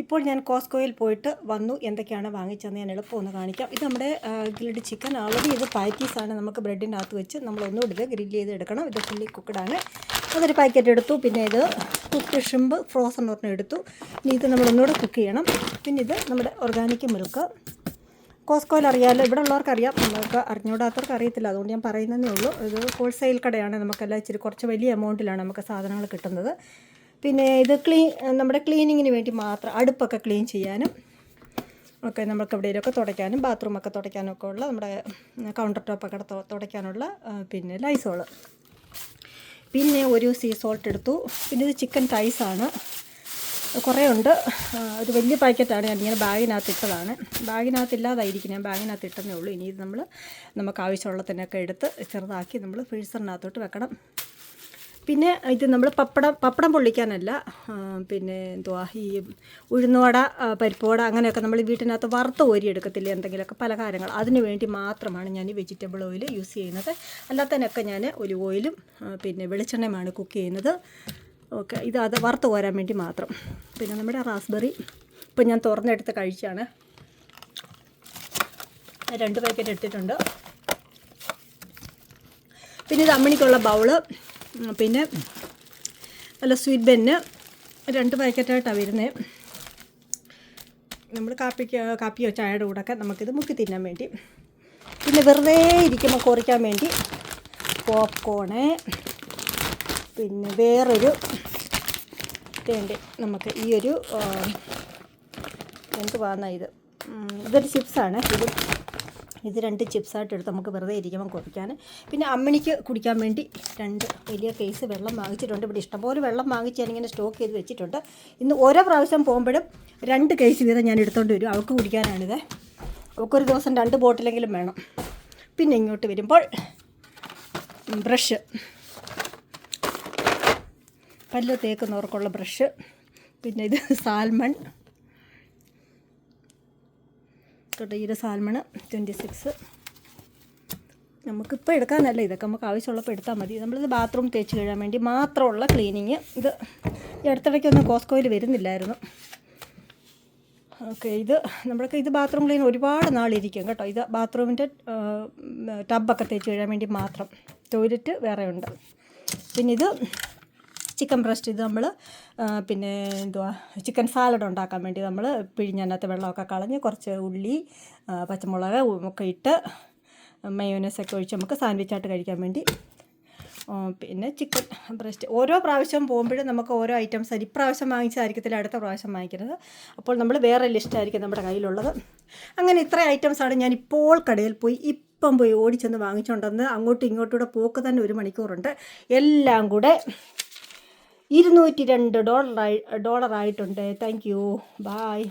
ഇപ്പോൾ ഞാൻ കോസ്കോയിൽ പോയിട്ട് വന്നു. എന്തൊക്കെയാണ് വാങ്ങിച്ചതെന്ന് ഞാൻ എളുപ്പം ഒന്ന് കാണിക്കാം. ഇത് നമ്മുടെ ഗ്രിൽഡ് ചിക്കൻ. ഓൾറെഡി ഇത് പാറ്റീസാണ്. നമുക്ക് ബ്രെഡിനകത്ത് വെച്ച് നമ്മളൊന്നുകൂടി ഇത് ഗ്രില്ല് ചെയ്ത് എടുക്കണം. ഇത് ഫുള്ളി കുക്കഡാണ്. അതൊരു പാക്കറ്റ് എടുത്തു. പിന്നെ ഇത് കുക്ക് ഷ്രിമ്പ് ഫ്രോസൺ ഒരെണ്ണം എടുത്തു. ഇനി ഇത് നമ്മളൊന്നുകൂടെ കുക്ക് ചെയ്യണം. പിന്നെ ഇത് നമ്മുടെ ഓർഗാനിക് മിൽക്ക്. കോസ്കോയിൽ അറിയാമല്ലോ, ഇവിടെ ഉള്ളവർക്കറിയാം, നമുക്ക് അറിഞ്ഞൂടാത്തവർക്ക് അറിയത്തില്ല. അതുകൊണ്ട് ഞാൻ പറയുന്നതേ ഉള്ളൂ. ഇത് ഹോൾസെയിൽ കടയാണ്. നമുക്കെല്ലാം ഇച്ചിരി കുറച്ച് വലിയ എമൗണ്ടിലാണ് നമുക്ക് സാധനങ്ങൾ കിട്ടുന്നത്. പിന്നെ ഇത് നമ്മുടെ ക്ലീനിങ്ങിന് വേണ്ടി മാത്രം, അടുപ്പൊക്കെ ക്ലീൻ ചെയ്യാനും ഒക്കെ, നമുക്ക് എവിടെയെങ്കിലുമൊക്കെ തുടയ്ക്കാനും ബാത്റൂമൊക്കെ തുടയ്ക്കാനും ഒക്കെ ഉള്ള, നമ്മുടെ കൗണ്ടർ ടോപ്പൊക്കെ തുടയ്ക്കാനുള്ള പിന്നെ ലൈസോൾ. പിന്നെ ഒരു സീ സോൾട്ട് എടുത്തു. പിന്നെ ഇത് ചിക്കൻ തൈസാണ്. കുറേ ഉണ്ട്. ഒരു വലിയ പാക്കറ്റാണ്. ഞാനിങ്ങനെ ബാഗിനകത്ത് ഇട്ടതാണ്. ബാഗിനകത്തില്ലാതായിരിക്കും, ഞാൻ ബാഗിനകത്ത് ഇട്ടതേ ഉള്ളൂ. ഇനി ഇത് നമുക്ക് ആവശ്യമുള്ളതിനൊക്കെ എടുത്ത് ചെറുതാക്കി നമ്മൾ ഫ്രീസറിനകത്തോട്ട് വെക്കണം. പിന്നെ ഇത് നമ്മൾ പപ്പടം പൊള്ളിക്കാനല്ല, പിന്നെ എന്തുവാ, ഈ ഉഴുന്നുവട, പരിപ്പുവട, അങ്ങനെയൊക്കെ നമ്മൾ വീട്ടിനകത്ത് വറുത്ത് കോരി എടുക്കത്തില്ലേ, എന്തെങ്കിലുമൊക്കെ പലഹാരങ്ങൾ, അതിന് വേണ്ടി മാത്രമാണ് ഞാൻ ഈ വെജിറ്റബിൾ ഓയിൽ യൂസ് ചെയ്യുന്നത്. അല്ലാത്തതിനൊക്കെ ഞാൻ ഒലിവ് ഓയിലും പിന്നെ വെളിച്ചെണ്ണയുമാണ് കുക്ക് ചെയ്യുന്നത്. ഓക്കെ, അത് വറുത്ത് കോരാൻ വേണ്ടി മാത്രം. പിന്നെ നമ്മുടെ റാസ്ബെറി ഇപ്പം ഞാൻ തുറന്നെടുത്ത് കഴിച്ചാണ്. 2 പാക്കറ്റ് എടുത്തിട്ടുണ്ട്. പിന്നെ ഇത് അമ്മിണിക്കുള്ള ബൗള്. പിന്നെ നല്ല സ്വീറ്റ് ബെന്ന് 2 പാക്കറ്റായിട്ടാണ് വരുന്നത്. നമ്മൾ കാപ്പിയോ ചായയുടെ കൂടെയൊക്കെ നമുക്കിത് മുക്കി തിന്നാൻ വേണ്ടി. പിന്നെ വെറുതെ ഇരിക്കുമ്പോൾ കുറയ്ക്കാൻ വേണ്ടി പോപ്കോണ്. പിന്നെ വേറൊരു വേണ്ടി നമുക്ക് ഈ ഒരു എന്തുവാന്ന ഇതൊരു ചിപ്സാണ്. ഇത് 2 ചിപ്സായിട്ട് എടുത്ത് നമുക്ക് വെറുതെ ഇരിക്കുമ്പോൾ കുറയ്ക്കാൻ. പിന്നെ അമ്മിണിക്ക് കുടിക്കാൻ വേണ്ടി 2 വലിയ കേസ് വെള്ളം വാങ്ങിച്ചിട്ടുണ്ട്. ഇവിടെ ഇഷ്ടംപോലെ വെള്ളം വാങ്ങിച്ച് ഞാനിങ്ങനെ സ്റ്റോക്ക് ചെയ്ത് വെച്ചിട്ടുണ്ട്. ഇന്ന് ഓരോ പ്രാവശ്യം പോകുമ്പോഴും 2 കേസ് വീതം ഞാൻ എടുത്തുകൊണ്ട് വരും. അവൾക്ക് കുടിക്കാനാണിത്. അവൾക്കൊരു ദിവസം 2 ബോട്ടിലെങ്കിലും വേണം. പിന്നെ ഇങ്ങോട്ട് വരുമ്പോൾ ബ്രഷ്, പല്ല് തേക്കുന്നവർക്കുള്ള ബ്രഷ്. പിന്നെ ഇത് സാൽമൺ, ഈ സാൽമണ് 26. നമുക്കിപ്പോൾ എടുക്കാനല്ല, ഇതൊക്കെ നമുക്ക് ആവശ്യമുള്ളപ്പോൾ എടുത്താൽ മതി. നമ്മളിത് ബാത്റൂം തേച്ച് കഴുകാൻ വേണ്ടി മാത്രമുള്ള ക്ലീനിങ്. ഇത് ഈ അടുത്തിടയ്ക്കൊന്നും കോസ്കോയിൽ വരുന്നില്ലായിരുന്നു. ഓക്കെ, ഇത് ബാത്റൂം ക്ലീൻ ഒരുപാട് നാളിരിക്കും കേട്ടോ. ഇത് ബാത്റൂമിൻ്റെ ടബൊക്കെ തേച്ച് കഴുകാൻ വേണ്ടി മാത്രം. ടോയ്ലറ്റ് വേറെ ഉണ്ട്. പിന്നെ ഇത് ചിക്കൻ ബ്രസ്റ്റ്. ഇത് നമ്മൾ പിന്നെ ചിക്കൻ സാലഡ് ഉണ്ടാക്കാൻ വേണ്ടി നമ്മൾ പിഴിഞ്ഞതിനകത്ത് വെള്ളമൊക്കെ കളഞ്ഞ് കുറച്ച് ഉള്ളി, പച്ചമുളക് ഒക്കെ ഇട്ട് മയോനൈസൊക്കെ ഒഴിച്ച് നമുക്ക് സാൻഡ്വിച്ചായിട്ട് കഴിക്കാൻ വേണ്ടി. പിന്നെ ചിക്കൻ ബ്രസ്റ്റ്. ഓരോ പ്രാവശ്യം പോകുമ്പോഴും നമുക്ക് ഓരോ ഐറ്റംസ് ഇപ്രാവശ്യം വാങ്ങിച്ചതായിരിക്കത്തില്ല അടുത്ത പ്രാവശ്യം വാങ്ങിക്കുന്നത്. അപ്പോൾ നമ്മൾ വേറെ ലിസ്റ്റായിരിക്കും നമ്മുടെ കയ്യിലുള്ളത്. അങ്ങനെ ഇത്ര ഐറ്റംസാണ് ഞാൻ ഇപ്പോൾ കടയിൽ പോയി ഓടിച്ചെന്ന് വാങ്ങിച്ചുകൊണ്ടെന്ന്. അങ്ങോട്ടും ഇങ്ങോട്ടും പോക്ക് തന്നെ 1 മണിക്കൂറുണ്ട്. എല്ലാം കൂടെ $202 ആയിട്ടുണ്ട്. Thank you, bye.